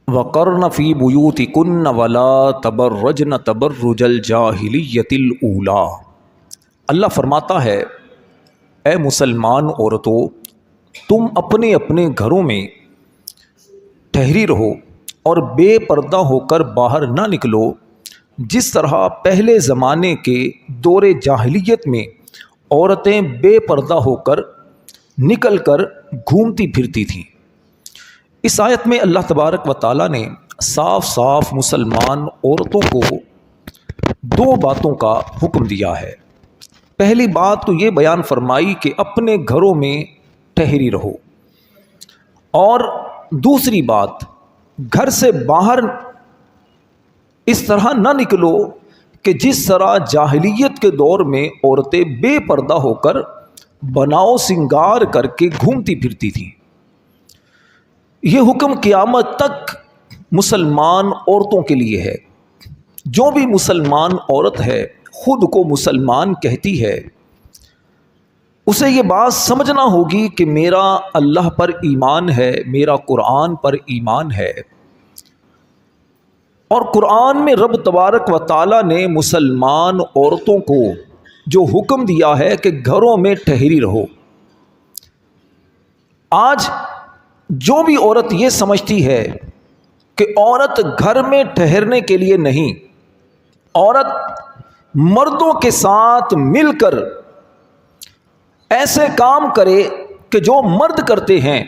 وقرن فی بیوتکن ولا تبرجن تبرج الجاہلیت الاولی۔ اللہ فرماتا ہے اے مسلمان عورتوں، تم اپنے اپنے گھروں میں ٹھہری رہو اور بے پردہ ہو کر باہر نہ نکلو، جس طرح پہلے زمانے کے دور جاہلیت میں عورتیں بے پردہ ہو کر نکل کر گھومتی پھرتی تھیں۔ اس آیت میں اللہ تبارک و تعالیٰ نے صاف صاف مسلمان عورتوں کو دو باتوں کا حکم دیا ہے۔ پہلی بات تو یہ بیان فرمائی کہ اپنے گھروں میں ٹھہری رہو، اور دوسری بات گھر سے باہر اس طرح نہ نکلو کہ جس طرح جاہلیت کے دور میں عورتیں بے پردہ ہو کر بناؤ سنگار کر کے گھومتی پھرتی تھیں۔ یہ حکم قیامت تک مسلمان عورتوں کے لیے ہے۔ جو بھی مسلمان عورت ہے، خود کو مسلمان کہتی ہے، اسے یہ بات سمجھنا ہوگی کہ میرا اللہ پر ایمان ہے، میرا قرآن پر ایمان ہے، اور قرآن میں رب تبارک و تعالیٰ نے مسلمان عورتوں کو جو حکم دیا ہے کہ گھروں میں ٹھہری رہو۔ آج جو بھی عورت یہ سمجھتی ہے کہ عورت گھر میں ٹھہرنے کے لیے نہیں، عورت مردوں کے ساتھ مل کر ایسے کام کرے کہ جو مرد کرتے ہیں،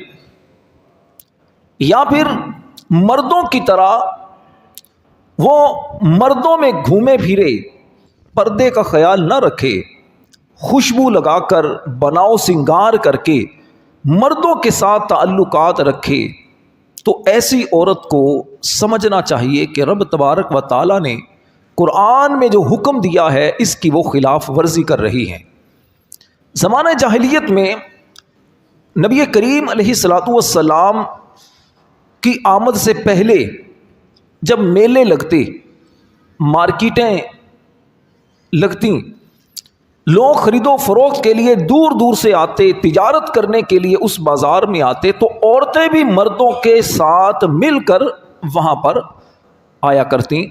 یا پھر مردوں کی طرح وہ مردوں میں گھومے پھرے، پردے کا خیال نہ رکھے، خوشبو لگا کر بناؤ سنگار کر کے مردوں کے ساتھ تعلقات رکھے، تو ایسی عورت کو سمجھنا چاہیے کہ رب تبارک و تعالیٰ نے قرآن میں جو حکم دیا ہے اس کی وہ خلاف ورزی کر رہی ہیں۔ زمانہ جاہلیت میں نبی کریم علیہ الصلاۃ والسلام کی آمد سے پہلے جب میلے لگتے، مارکیٹیں لگتی، لوگ خرید و فروخت کے لیے دور دور سے آتے، تجارت کرنے کے لیے اس بازار میں آتے، تو عورتیں بھی مردوں کے ساتھ مل کر وہاں پر آیا کرتیں،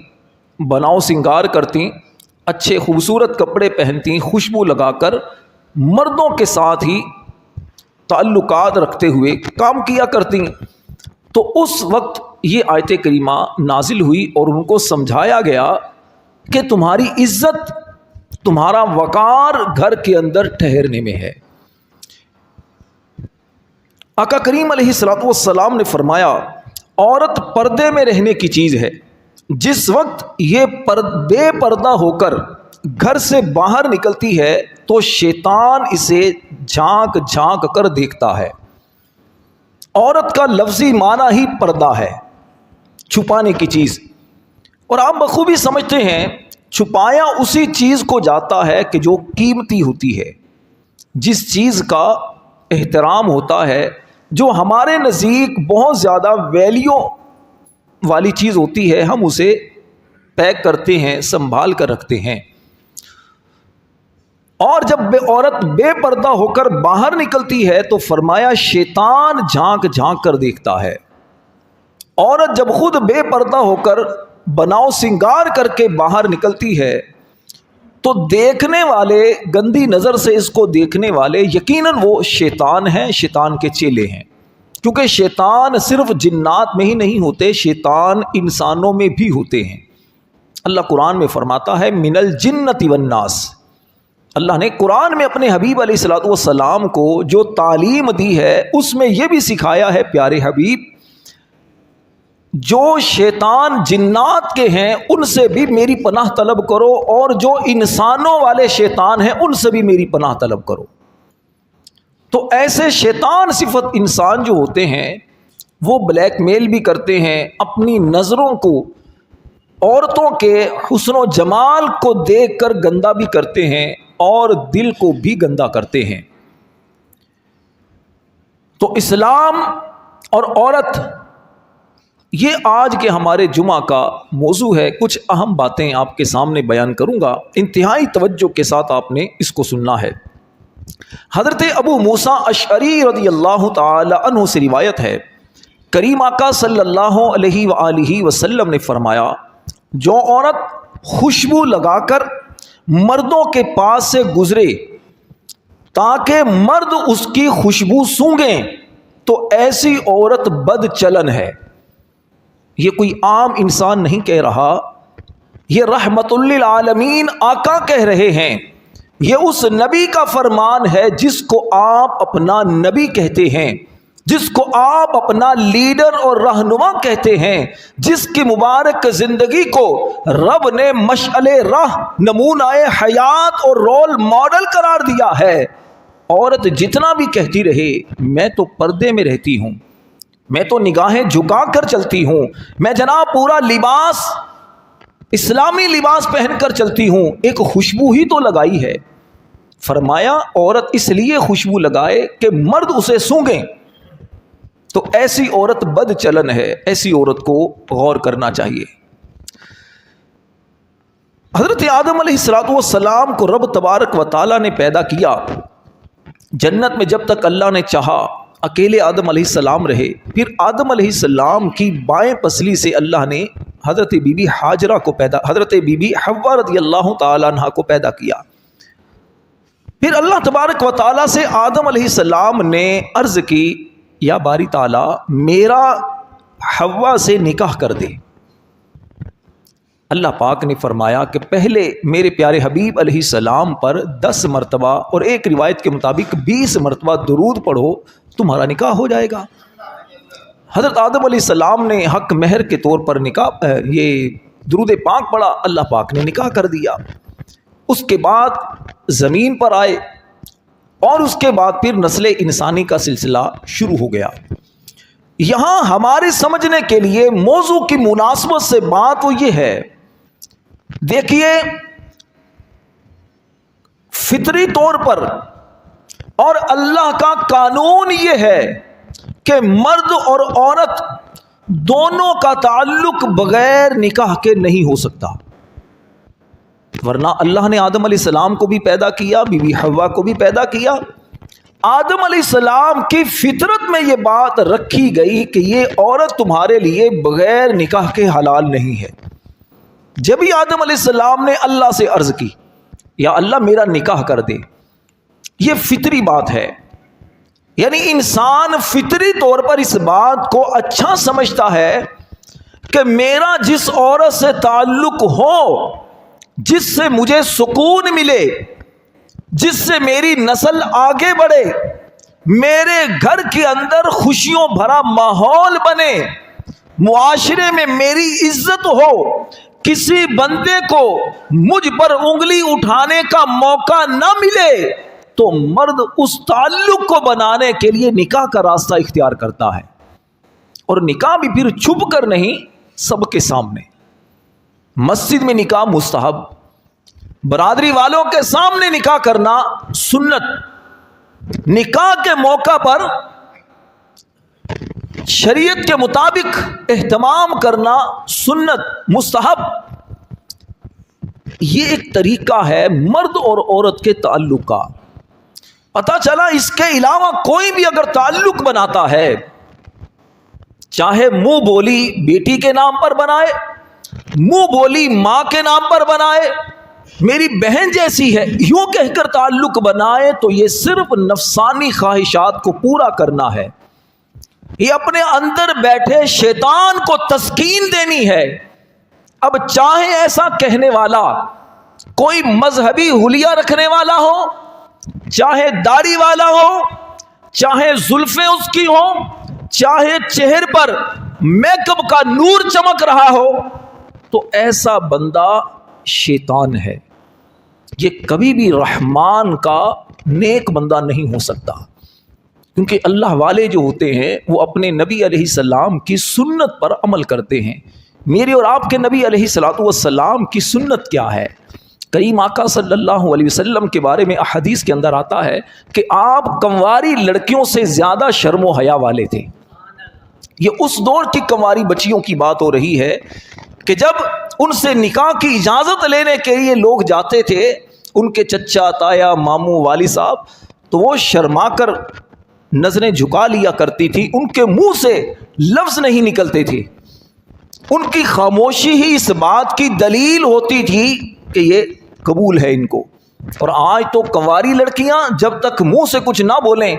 بناؤ سنگار کرتیں، اچھے خوبصورت کپڑے پہنتی، خوشبو لگا کر مردوں کے ساتھ ہی تعلقات رکھتے ہوئے کام کیا کرتی۔ تو اس وقت یہ آیت کریمہ نازل ہوئی اور ان کو سمجھایا گیا کہ تمہاری عزت، تمہارا وقار گھر کے اندر ٹھہرنے میں ہے۔ آقا کریم علیہ الصلوۃ والسلام نے فرمایا عورت پردے میں رہنے کی چیز ہے۔ جس وقت یہ بے پردہ ہو کر گھر سے باہر نکلتی ہے تو شیطان اسے جھانک جھانک کر دیکھتا ہے۔ عورت کا لفظی معنی ہی پردہ ہے، چھپانے کی چیز، اور آپ بخوبی سمجھتے ہیں چھپایا اسی چیز کو جاتا ہے کہ جو قیمتی ہوتی ہے، جس چیز کا احترام ہوتا ہے، جو ہمارے نزدیک بہت زیادہ ویلیو والی چیز ہوتی ہے، ہم اسے پیک کرتے ہیں، سنبھال کر رکھتے ہیں۔ اور جب عورت بے پردہ ہو کر باہر نکلتی ہے تو فرمایا شیطان جھانک جھانک کر دیکھتا ہے۔ عورت جب خود بے پردہ ہو کر بناؤ سنگار کر کے باہر نکلتی ہے تو دیکھنے والے، گندی نظر سے اس کو دیکھنے والے یقیناً وہ شیطان ہیں، شیطان کے چیلے ہیں، کیونکہ شیطان صرف جنات میں ہی نہیں ہوتے، شیطان انسانوں میں بھی ہوتے ہیں۔ اللہ قرآن میں فرماتا ہے من الجنۃ والناس۔ اللہ نے قرآن میں اپنے حبیب علیہ الصلوۃ والسلام کو جو تعلیم دی ہے اس میں یہ بھی سکھایا ہے پیارے حبیب، جو شیطان جنات کے ہیں ان سے بھی میری پناہ طلب کرو، اور جو انسانوں والے شیطان ہیں ان سے بھی میری پناہ طلب کرو۔ تو ایسے شیطان صفت انسان جو ہوتے ہیں وہ بلیک میل بھی کرتے ہیں، اپنی نظروں کو عورتوں کے حسن و جمال کو دیکھ کر گندا بھی کرتے ہیں اور دل کو بھی گندا کرتے ہیں۔ تو اسلام اور عورت، یہ آج کے ہمارے جمعہ کا موضوع ہے۔ کچھ اہم باتیں آپ کے سامنے بیان کروں گا، انتہائی توجہ کے ساتھ آپ نے اس کو سننا ہے۔ حضرت ابو موسیٰ اشعری رضی اللہ تعالی عنہ سے روایت ہے کریم آقا صلی اللہ علیہ وآلہ وسلم نے فرمایا جو عورت خوشبو لگا کر مردوں کے پاس سے گزرے تاکہ مرد اس کی خوشبو سونگیں تو ایسی عورت بد چلن ہے۔ یہ کوئی عام انسان نہیں کہہ رہا، یہ رحمت للعالمین آقا کہہ رہے ہیں۔ یہ اس نبی کا فرمان ہے جس کو آپ اپنا نبی کہتے ہیں، جس کو آپ اپنا لیڈر اور رہنما کہتے ہیں، جس کی مبارک زندگی کو رب نے مشعل راہ، نمونہ حیات اور رول ماڈل قرار دیا ہے۔ عورت جتنا بھی کہتی رہے میں تو پردے میں رہتی ہوں، میں تو نگاہیں جھکا کر چلتی ہوں، میں جناب پورا لباس اسلامی لباس پہن کر چلتی ہوں، ایک خوشبو ہی تو لگائی ہے۔ فرمایا عورت اس لیے خوشبو لگائے کہ مرد اسے سونگیں، تو ایسی عورت بد چلن ہے، ایسی عورت کو غور کرنا چاہیے۔ حضرت آدم علیہ السلام کو رب تبارک و تعالیٰ نے پیدا کیا، جنت میں جب تک اللہ نے چاہا اکیلے آدم علیہ السلام رہے، پھر آدم علیہ السلام کی بائیں پسلی سے اللہ نے حضرت بی بی ہاجرہ کو پیدا، حضرت بی بی حوا رضی اللہ تعالیٰ عنہ کو پیدا کیا۔ پھر اللہ تبارک و تعالیٰ سے آدم علیہ السلام نے عرض کی یا باری تعالیٰ میرا حوا سے نکاح کر دے۔ اللہ پاک نے فرمایا کہ پہلے میرے پیارے حبیب علیہ السلام پر 10 مرتبہ اور ایک روایت کے مطابق 20 مرتبہ درود پڑھو، تمہارا نکاح ہو جائے گا۔ حضرت آدم علیہ السلام نے حق مہر کے طور پر نکاح یہ درود پاک پڑھا، اللہ پاک نے نکاح کر دیا۔ اس کے بعد زمین پر آئے اور اس کے بعد پھر نسل انسانی کا سلسلہ شروع ہو گیا۔ یہاں ہمارے سمجھنے کے لیے موضوع کی مناسبت سے بات وہ یہ ہے، دیکھیے فطری طور پر اور اللہ کا قانون یہ ہے کہ مرد اور عورت دونوں کا تعلق بغیر نکاح کے نہیں ہو سکتا، ورنہ اللہ نے آدم علیہ السلام کو بھی پیدا کیا، بی بی حوا کو بھی پیدا کیا۔ آدم علیہ السلام کی فطرت میں یہ بات رکھی گئی کہ یہ عورت تمہارے لیے بغیر نکاح کے حلال نہیں ہے۔ جب ہی آدم علیہ السلام نے اللہ سے عرض کی یا اللہ میرا نکاح کر دے، یہ فطری بات ہے، یعنی انسان فطری طور پر اس بات کو اچھا سمجھتا ہے کہ میرا جس عورت سے تعلق ہو، جس سے مجھے سکون ملے، جس سے میری نسل آگے بڑھے، میرے گھر کے اندر خوشیوں بھرا ماحول بنے، معاشرے میں میری عزت ہو، کسی بندے کو مجھ پر انگلی اٹھانے کا موقع نہ ملے، تو مرد اس تعلق کو بنانے کے لیے نکاح کا راستہ اختیار کرتا ہے، اور نکاح بھی پھر چھپ کر نہیں، سب کے سامنے۔ مسجد میں نکاح مستحب، برادری والوں کے سامنے نکاح کرنا سنت، نکاح کے موقع پر شریعت کے مطابق اہتمام کرنا سنت مستحب۔ یہ ایک طریقہ ہے مرد اور عورت کے تعلق کا۔ پتہ چلا اس کے علاوہ کوئی بھی اگر تعلق بناتا ہے، چاہے منہ بولی بیٹی کے نام پر بنائے، منہ بولی ماں کے نام پر بنائے، میری بہن جیسی ہے یوں کہہ کر تعلق بنائے، تو یہ صرف نفسانی خواہشات کو پورا کرنا ہے، یہ اپنے اندر بیٹھے شیطان کو تسکین دینی ہے۔ اب چاہے ایسا کہنے والا کوئی مذہبی حلیہ رکھنے والا ہو، چاہے داڑھی والا ہو، چاہے زلفیں اس کی ہوں، چاہے چہرے پر میک اپ کا نور چمک رہا ہو، تو ایسا بندہ شیطان ہے، یہ کبھی بھی رحمان کا نیک بندہ نہیں ہو سکتا، کیونکہ اللہ والے جو ہوتے ہیں وہ اپنے نبی علیہ السلام کی سنت پر عمل کرتے ہیں۔ میرے اور آپ کے نبی علیہ السلام کی سنت کیا ہے؟ کریم آقا صلی اللہ علیہ وسلم کے بارے میں احادیث کے اندر آتا ہے کہ آپ کنواری لڑکیوں سے زیادہ شرم و حیا والے تھے۔ یہ اس دور کی کنواری بچیوں کی بات ہو رہی ہے کہ جب ان سے نکاح کی اجازت لینے کے لیے لوگ جاتے تھے، ان کے چچا تایا ماموں والد صاحب، تو وہ شرما کر نظریں جھکا لیا کرتی تھی، ان کے منہ سے لفظ نہیں نکلتے تھے. ان کی خاموشی ہی اس بات کی دلیل ہوتی تھی کہ یہ قبول ہے ان کو. اور آج تو کنواری لڑکیاں جب تک منہ سے کچھ نہ بولیں،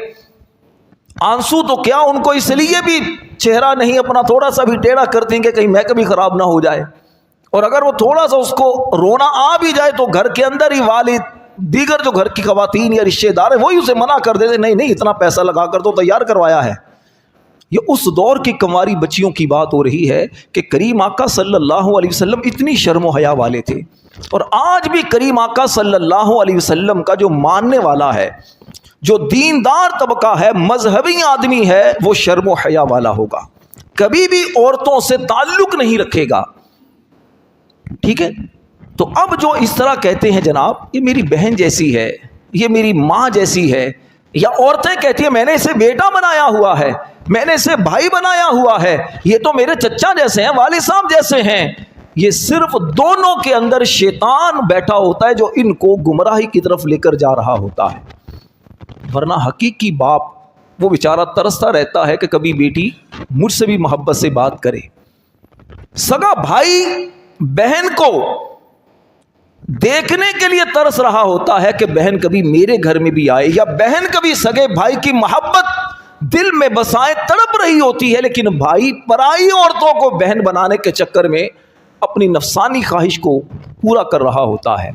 آنسو تو کیا ان کو اس لیے بھی چہرہ نہیں اپنا تھوڑا سا بھی ٹیڑھا کرتی ہیں کہ کہیں میک اپ بھی خراب نہ ہو جائے. اور اگر وہ تھوڑا سا اس کو رونا آ بھی جائے تو گھر کے اندر ہی والد، دیگر جو گھر کی خواتین یا رشتے دار ہیں وہی اسے منع کر دیتے، نہیں اتنا پیسہ لگا کر تو تیار کروایا ہے. یہ اس دور کی کنواری بچیوں کی بات ہو رہی ہے کہ کریم آقا صلی اللہ علیہ وسلم اتنی شرم و حیا والے تھے. اور آج بھی کریم آقا صلی اللہ علیہ وسلم کا جو ماننے والا ہے، جو دیندار طبقہ ہے، مذہبی آدمی ہے، وہ شرم و حیا والا ہوگا، کبھی بھی عورتوں سے تعلق نہیں رکھے گا. ٹھیک ہے. تو اب جو اس طرح کہتے ہیں جناب یہ میری بہن جیسی ہے، یہ میری ماں جیسی ہے، یا عورتیں کہتی ہیں میں نے اسے بیٹا بنایا ہوا ہے، میں نے اسے بھائی بنایا ہوا ہے، یہ تو میرے چچا جیسے ہیں، والد صاحب جیسے ہیں. یہ صرف دونوں کے اندر شیطان بیٹھا ہوتا ہے جو ان کو گمراہی کی طرف لے کر جا رہا ہوتا ہے. ورنہ حقیقی باپ وہ بیچارہ ترستا رہتا ہے کہ کبھی بیٹی مجھ سے بھی محبت سے بات کرے. سگا بھائی بہن کو دیکھنے کے لیے ترس رہا ہوتا ہے کہ بہن کبھی میرے گھر میں بھی آئے، یا بہن کبھی سگے بھائی کی محبت دل میں بسائے تڑپ رہی ہوتی ہے، لیکن بھائی پرائی عورتوں کو بہن بنانے کے چکر میں اپنی نفسانی خواہش کو پورا کر رہا ہوتا ہے.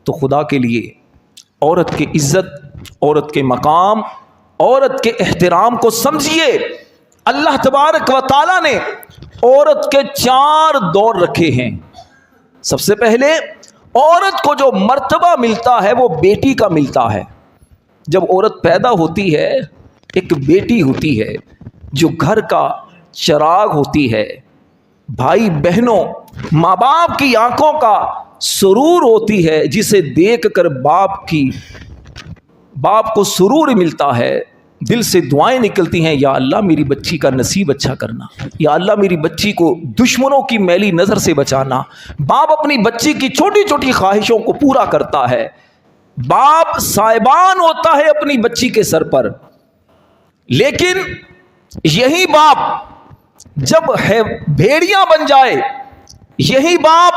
تو خدا کے لیے عورت کی عزت، عورت کے مقام، عورت کے احترام کو سمجھیے. اللہ تبارک و تعالیٰ نے عورت کے 4 دور رکھے ہیں. سب سے پہلے عورت کو جو مرتبہ ملتا ہے وہ بیٹی کا ملتا ہے. جب عورت پیدا ہوتی ہے ایک بیٹی ہوتی ہے جو گھر کا چراغ ہوتی ہے، بھائی بہنوں ماں باپ کی آنکھوں کا سرور ہوتی ہے، جسے دیکھ کر باپ کو سرور ملتا ہے، دل سے دعائیں نکلتی ہیں، یا اللہ میری بچی کا نصیب اچھا کرنا، یا اللہ میری بچی کو دشمنوں کی میلی نظر سے بچانا. باپ اپنی بچی کی چھوٹی چھوٹی خواہشوں کو پورا کرتا ہے. باپ سائبان ہوتا ہے اپنی بچی کے سر پر. لیکن یہی باپ جب بھیڑیاں بن جائے، یہی باپ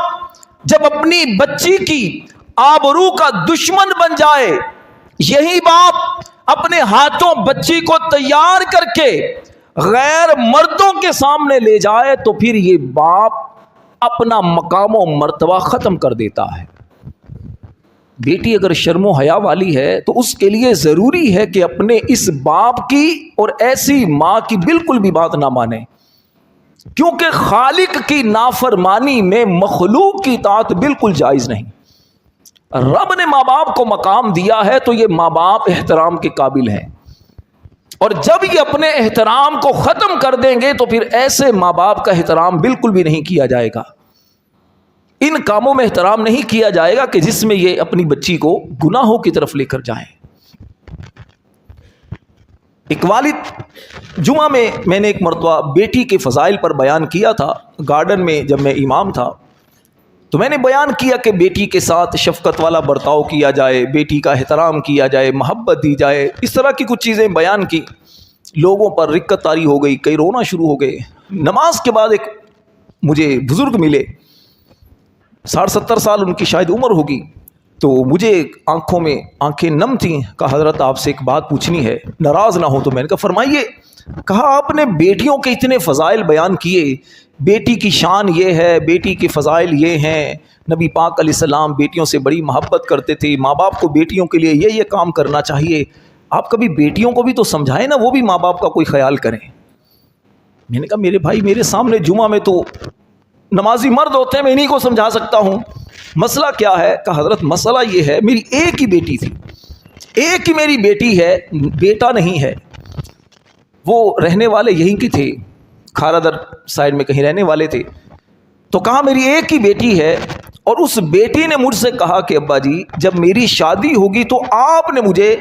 جب اپنی بچی کی آبرو کا دشمن بن جائے، یہی باپ اپنے ہاتھوں بچی کو تیار کر کے غیر مردوں کے سامنے لے جائے تو پھر یہ باپ اپنا مقام و مرتبہ ختم کر دیتا ہے. بیٹی اگر شرم و حیا والی ہے تو اس کے لیے ضروری ہے کہ اپنے اس باپ کی اور ایسی ماں کی بالکل بھی بات نہ مانے، کیونکہ خالق کی نافرمانی میں مخلوق کی اطاعت بالکل جائز نہیں. رب نے ماں باپ کو مقام دیا ہے تو یہ ماں باپ احترام کے قابل ہیں، اور جب یہ اپنے احترام کو ختم کر دیں گے تو پھر ایسے ماں باپ کا احترام بالکل بھی نہیں کیا جائے گا. ان کاموں میں احترام نہیں کیا جائے گا کہ جس میں یہ اپنی بچی کو گناہوں کی طرف لے کر جائیں. ایک والد جمعہ میں نے ایک مرتبہ بیٹی کے فضائل پر بیان کیا تھا گارڈن میں، جب میں امام تھا تو میں نے بیان کیا کہ بیٹی کے ساتھ شفقت والا برتاؤ کیا جائے، بیٹی کا احترام کیا جائے، محبت دی جائے. اس طرح کی کچھ چیزیں بیان کی. لوگوں پر رکت طاری ہو گئی، کئی رونا شروع ہو گئے. نماز کے بعد ایک مجھے بزرگ ملے، 60-70 سال ان کی شاید عمر ہوگی. تو مجھے آنکھوں میں آنکھیں نم تھیں. کہا حضرت آپ سے ایک بات پوچھنی ہے، ناراض نہ ہو. تو میں نے کہا فرمائیے. کہا آپ نے بیٹیوں کے اتنے فضائل بیان کیے، بیٹی کی شان یہ ہے، بیٹی کے فضائل یہ ہیں، نبی پاک علیہ السلام بیٹیوں سے بڑی محبت کرتے تھے، ماں باپ کو بیٹیوں کے لیے یہ کام کرنا چاہیے. آپ کبھی بیٹیوں کو بھی تو سمجھائیں نا، وہ بھی ماں باپ کا کوئی خیال کریں. میں نے کہا میرے بھائی میرے سامنے جمعہ میں تو نمازی مرد ہوتے ہیں، میں انہیں کو سمجھا سکتا ہوں. مسئلہ کیا ہے؟ کہا حضرت مسئلہ یہ ہے، میری ایک ہی بیٹی تھی، ایک ہی میری بیٹی ہے، بیٹا نہیں ہے. وہ رہنے والے یہیں کی تھے، کھارا در سائڈ میں کہیں رہنے والے تھے. تو کہا میری ایک ہی بیٹی ہے، اور اس بیٹی نے مجھ سے کہا کہ ابا جی جب میری شادی ہوگی تو آپ نے مجھے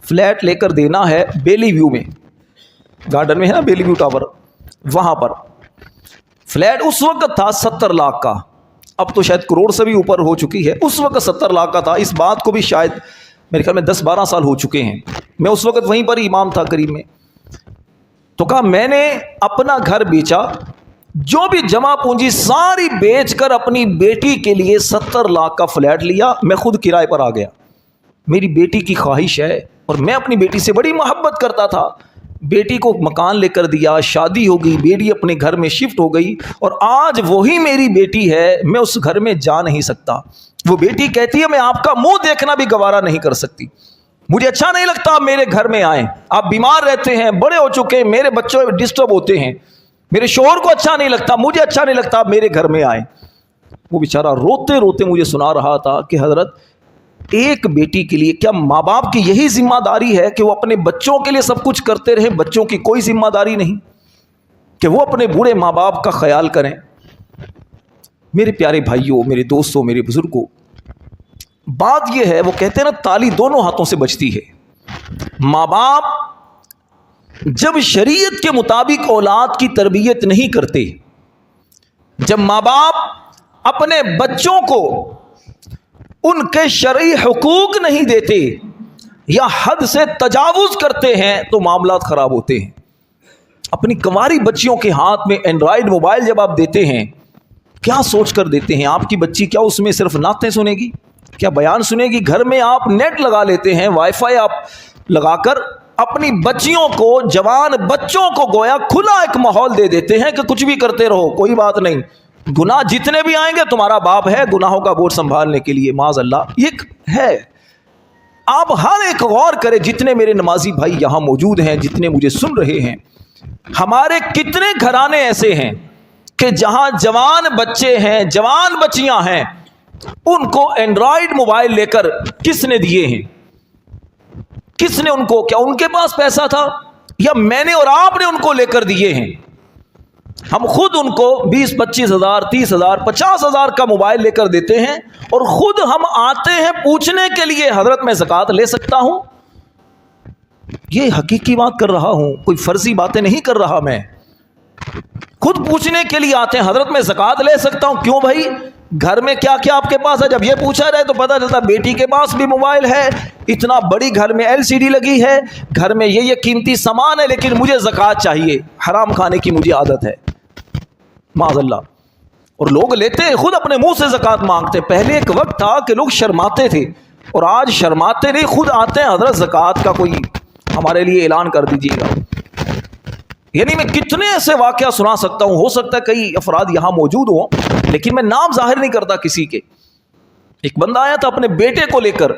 فلیٹ لے کر دینا ہے بیلی ویو میں، گارڈن میں ہے نا بیلی ویو ٹاور، وہاں پر فلیٹ اس وقت تھا 70 لاکھ کا. اب تو شاید کروڑ سے بھی اوپر ہو چکی ہے. اس وقت 70 لاکھ کا تھا. اس بات کو بھی شاید میرے خیال میں 10-12 سال ہو چکے ہیں. میں اس وقت وہیں پر امام تھا قریب میں. تو کہا میں نے اپنا گھر بیچا, جو بھی جمع پونجی ساری بیچ کر اپنی بیٹی کے لیے 70 لاکھ کا فلیٹ لیا, میں خود کرائے پر آ گیا. میری بیٹی کی خواہش ہے اور میں اپنی بیٹی سے بڑی محبت کرتا تھا. بیٹی کو مکان لے کر دیا, شادی ہو گئی, بیٹی اپنے گھر میں شفٹ ہو گئی, اور آج وہی میری بیٹی ہے, میں اس گھر میں جا نہیں سکتا. وہ بیٹی کہتی ہے میں آپ کا منہ دیکھنا بھی گوارا نہیں کر سکتی, مجھے اچھا نہیں لگتا آپ میرے گھر میں آئیں, آپ بیمار رہتے ہیں, بڑے ہو چکے ہیں, میرے بچوں ڈسٹرب ہوتے ہیں, میرے شوہر کو اچھا نہیں لگتا, مجھے اچھا نہیں لگتا آپ میرے گھر میں آئیں. وہ بیچارہ روتے روتے مجھے سنا رہا تھا کہ حضرت ایک بیٹی کے لیے کیا ماں باپ کی یہی ذمہ داری ہے کہ وہ اپنے بچوں کے لیے سب کچھ کرتے رہیں, بچوں کی کوئی ذمہ داری نہیں کہ وہ اپنے بوڑھے ماں باپ کا خیال کریں؟ میرے پیارے بھائیوں, میرے دوستوں, میرے بزرگوں, بات یہ ہے, وہ کہتے ہیں نا تالی دونوں ہاتھوں سے بجتی ہے. ماں باپ جب شریعت کے مطابق اولاد کی تربیت نہیں کرتے, جب ماں باپ اپنے بچوں کو ان کے شرعی حقوق نہیں دیتے یا حد سے تجاوز کرتے ہیں, تو معاملات خراب ہوتے ہیں. اپنی کنواری بچیوں کے ہاتھ میں اینڈرائیڈ موبائل جب آپ دیتے ہیں, کیا سوچ کر دیتے ہیں؟ آپ کی بچی کیا اس میں صرف نعتیں سنے گی, کیا بیان سنے گی؟ گھر میں آپ نیٹ لگا لیتے ہیں, وائی فائی آپ لگا کر اپنی بچیوں کو, جوان بچوں کو گویا کھلا ایک ماحول دے دیتے ہیں کہ کچھ بھی کرتے رہو, کوئی بات نہیں, گناہ جتنے بھی آئیں گے تمہارا باپ ہے گناہوں کا بوجھ سنبھالنے کے لیے. معاذ اللہ, یہ ہے. آپ ہر ایک غور کریں, جتنے میرے نمازی بھائی یہاں موجود ہیں, جتنے مجھے سن رہے ہیں, ہمارے کتنے گھرانے ایسے ہیں کہ جہاں جوان بچے ہیں, جوان بچیاں ہیں, ان کو اینڈرائیڈ موبائل لے کر کس نے دیے ہیں؟ کس نے ان کو, کیا ان کے پاس پیسہ تھا یا میں نے اور آپ نے ان کو لے کر دیے ہیں؟ ہم خود ان کو 20-25 ہزار 30 ہزار 50 ہزار کا موبائل لے کر دیتے ہیں, اور خود ہم آتے ہیں پوچھنے کے لیے حضرت میں زکوٰۃ لے سکتا ہوں؟ یہ حقیقی بات کر رہا ہوں, کوئی فرضی باتیں نہیں کر رہا. میں خود پوچھنے کے لیے آتے ہیں حضرت میں زکوٰۃ لے سکتا ہوں؟ کیوں بھائی, گھر میں کیا کیا آپ کے پاس ہے؟ جب یہ پوچھا جائے تو پتہ چلتا بیٹی کے پاس بھی موبائل ہے, اتنا بڑی گھر میں LCD لگی ہے, گھر میں یہ قیمتی سامان ہے, لیکن مجھے زکوٰۃ چاہیے, حرام کھانے کی مجھے عادت ہے. معاذ اللہ. اور لوگ لیتے ہیں, خود اپنے منہ سے زکوٰۃ مانگتے. پہلے ایک وقت تھا کہ لوگ شرماتے تھے, اور آج شرماتے نہیں, خود آتے ہیں حضرت زکوٰۃ کا کوئی ہمارے لیے اعلان کر دیجیے گا. یعنی میں کتنے ایسے واقعہ سنا سکتا ہوں, ہو سکتا ہے کئی افراد یہاں موجود ہوں, لیکن میں نام ظاہر نہیں کرتا کسی کے. ایک بندہ آیا تھا اپنے بیٹے کو لے کر,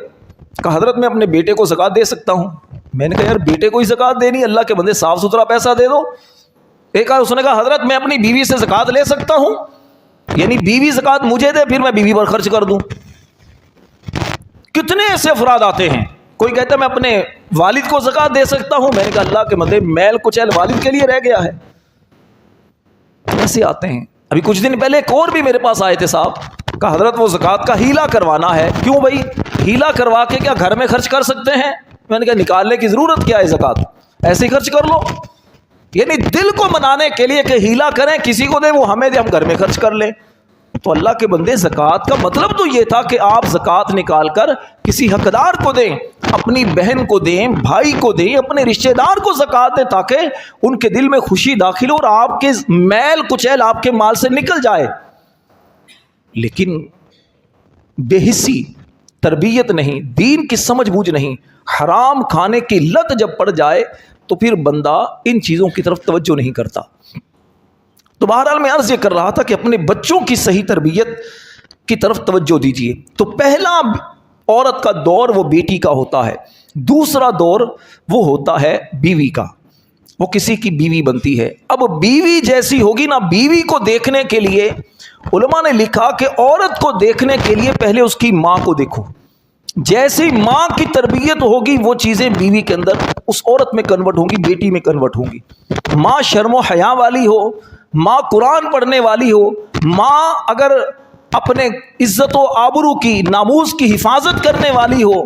کہا حضرت میں اپنے بیٹے کو زکوٰۃ دے سکتا ہوں؟ میں نے کہا یار بیٹے کو ہی زکوٰۃ دینی, اللہ کے بندے صاف ستھرا پیسہ دے دو. ایک اس نے کہا حضرت میں اپنی بیوی سے زکوٰۃ لے سکتا ہوں, یعنی بیوی زکوٰۃ مجھے دے, پھر میں بیوی پر خرچ کر دوں. کتنے ایسے افراد آتے ہیں. کوئی کہتا ہے میں اپنے والد کو زکوٰۃ دے سکتا ہوں. میں نے کہا اللہ کے بندے, میل کچیل والد کے لیے رہ گیا ہے. ایسے آتے ہیں. ابھی کچھ دن پہلے ایک اور بھی میرے پاس آئے تھے صاحب, کہا حضرت وہ زکوٰۃ کا ہیلا کروانا ہے. کیوں بھائی, ہیلا کروا کے کیا گھر میں خرچ کر سکتے ہیں؟ میں نے کہا نکالنے کی ضرورت کیا ہے, زکوٰۃ ایسے ہی خرچ کر لو. یعنی دل کو منانے کے لیے کہ ہیلا کریں, کسی کو دیں, وہ ہمیں دیں, ہم گھر میں خرچ کر لیں. تو اللہ کے بندے زکوٰۃ کا مطلب تو یہ تھا کہ آپ زکوٰۃ نکال کر کسی حقدار کو دیں, اپنی بہن کو دیں, بھائی کو دیں, اپنے رشتہ دار کو زکوٰۃ دیں, تاکہ ان کے دل میں خوشی داخل ہو اور آپ کے میل کچیل آپ کے مال سے نکل جائے. لیکن بے حسی, تربیت نہیں, دین کی سمجھ بوجھ نہیں, حرام کھانے کی لت جب پڑ جائے تو پھر بندہ ان چیزوں کی طرف توجہ نہیں کرتا. تو بہرحال میں عرض یہ کر رہا تھا کہ اپنے بچوں کی صحیح تربیت کی طرف توجہ دیجیے. تو پہلا عورت کا دور وہ بیٹی کا ہوتا ہے, دوسرا دور وہ ہوتا ہے بیوی کا, وہ کسی کی بیوی بنتی ہے. اب بیوی جیسی ہوگی نا, بیوی کو دیکھنے کے لیے علماء نے لکھا کہ عورت کو دیکھنے کے لیے پہلے اس کی ماں کو دیکھو. جیسی ماں کی تربیت ہوگی وہ چیزیں بیوی کے اندر اس عورت میں کنورٹ ہوں گی, بیٹی میں کنورٹ ہوں گی. ماں شرم و حیا والی ہو, ماں قرآن پڑھنے والی ہو, ماں اگر اپنے عزت و آبرو کی, ناموس کی حفاظت کرنے والی ہو,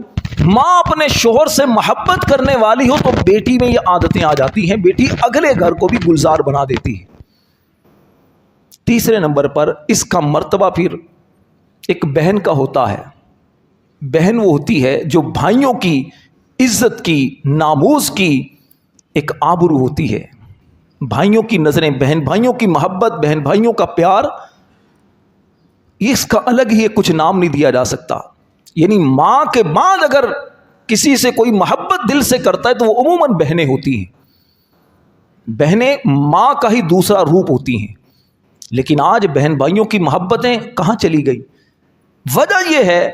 ماں اپنے شوہر سے محبت کرنے والی ہو, تو بیٹی میں یہ عادتیں آ جاتی ہیں, بیٹی اگلے گھر کو بھی گلزار بنا دیتی ہے. تیسرے نمبر پر اس کا مرتبہ پھر ایک بہن کا ہوتا ہے. بہن وہ ہوتی ہے جو بھائیوں کی عزت کی, ناموس کی ایک آبرو ہوتی ہے. بھائیوں کی نظریں، بہن بھائیوں کی محبت، بہن بھائیوں کا پیار، اس کا الگ ہی کچھ نام نہیں دیا جا سکتا. یعنی ماں کے بعد اگر کسی سے کوئی محبت دل سے کرتا ہے تو وہ عموماً بہنیں ہوتی ہیں. بہنیں ماں کا ہی دوسرا روپ ہوتی ہیں. لیکن آج بہن بھائیوں کی محبتیں کہاں چلی گئی؟ وجہ یہ ہے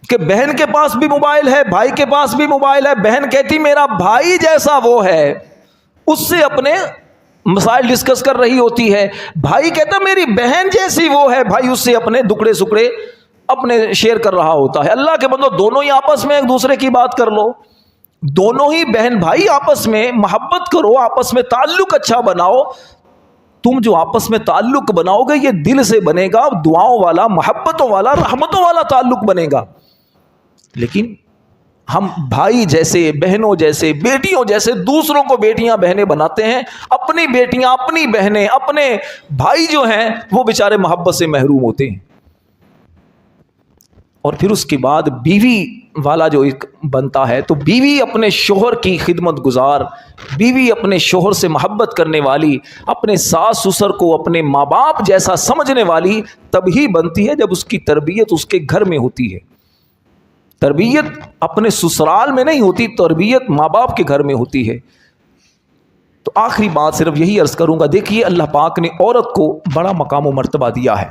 کہ بہن کے پاس بھی موبائل ہے، بھائی کے پاس بھی موبائل ہے. بہن کہتی میرا بھائی جیسا وہ ہے، اس سے اپنے مسائل ڈسکس کر رہی ہوتی ہے. بھائی کہتا میری بہن جیسی وہ ہے، بھائی اس سے اپنے دکڑے سکڑے اپنے شیئر کر رہا ہوتا ہے. اللہ کے بندو، دونوں ہی آپس میں ایک دوسرے کی بات کر لو. دونوں ہی بہن بھائی آپس میں محبت کرو، آپس میں تعلق اچھا بناؤ. تم جو آپس میں تعلق بناؤ گے یہ دل سے بنے گا، دعاؤں والا، محبتوں والا، رحمتوں والا تعلق بنے گا. لیکن ہم بھائی جیسے، بہنوں جیسے، بیٹیوں جیسے دوسروں کو بیٹیاں بہنیں بناتے ہیں. اپنی بیٹیاں، اپنی بہنیں، اپنے بھائی جو ہیں وہ بیچارے محبت سے محروم ہوتے ہیں. اور پھر اس کے بعد بیوی والا جو ایک بنتا ہے تو بیوی اپنے شوہر کی خدمت گزار، بیوی اپنے شوہر سے محبت کرنے والی، اپنے ساس سسر کو اپنے ماں باپ جیسا سمجھنے والی تب ہی بنتی ہے جب اس کی تربیت اس کے گھر میں ہوتی ہے. تربیت اپنے سسرال میں نہیں ہوتی، تربیت ماں باپ کے گھر میں ہوتی ہے. تو آخری بات صرف یہی عرض کروں گا، دیکھیے اللہ پاک نے عورت کو بڑا مقام و مرتبہ دیا ہے.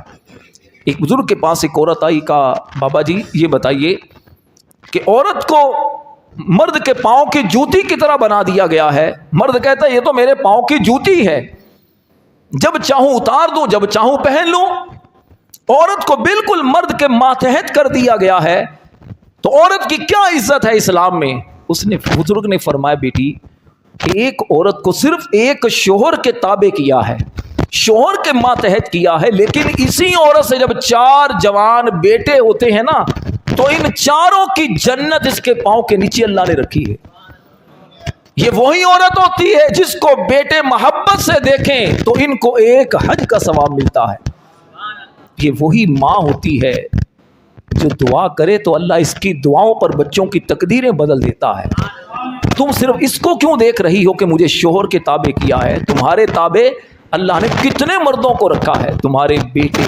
ایک بزرگ کے پاس ایک عورت آئی، کہا بابا جی یہ بتائیے کہ عورت کو مرد کے پاؤں کی جوتی کی طرح بنا دیا گیا ہے. مرد کہتا ہے یہ تو میرے پاؤں کی جوتی ہے، جب چاہوں اتار دوں، جب چاہوں پہن لوں. عورت کو بالکل مرد کے ماتحت کر دیا گیا ہے. تو عورت کی کیا عزت ہے اسلام میں؟ اس نے، بزرگ نے فرمایا بیٹی، ایک عورت کو صرف ایک شوہر کے تابع کیا ہے، شوہر کے ماتحت کیا ہے. لیکن اسی عورت سے جب 4 جوان بیٹے ہوتے ہیں نا تو ان چاروں کی جنت اس کے پاؤں کے نیچے اللہ نے رکھی ہے. یہ وہی عورت ہوتی ہے جس کو بیٹے محبت سے دیکھیں تو ان کو ایک حج کا ثواب ملتا ہے. یہ وہی ماں ہوتی ہے جو دعا کرے تو اللہ اس کی دعاؤں پر بچوں کی تقدیریں بدل دیتا ہے. تم صرف اس کو کیوں دیکھ رہی ہو کہ مجھے شوہر کے تابع کیا ہے؟ تمہارے تابع اللہ نے کتنے مردوں کو رکھا ہے، تمہارے بیٹے.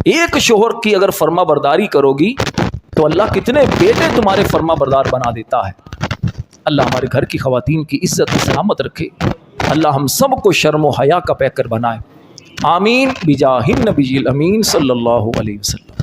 ایک شوہر کی اگر فرما برداری کرو گی تو اللہ کتنے بیٹے تمہارے فرما بردار بنا دیتا ہے. اللہ ہمارے گھر کی خواتین کی عزت و سلامت رکھے. اللہ ہم سب کو شرم و حیا کا پیکر بنائے. آمین بجاہ النبی الامین صلی اللہ علیہ وسلم.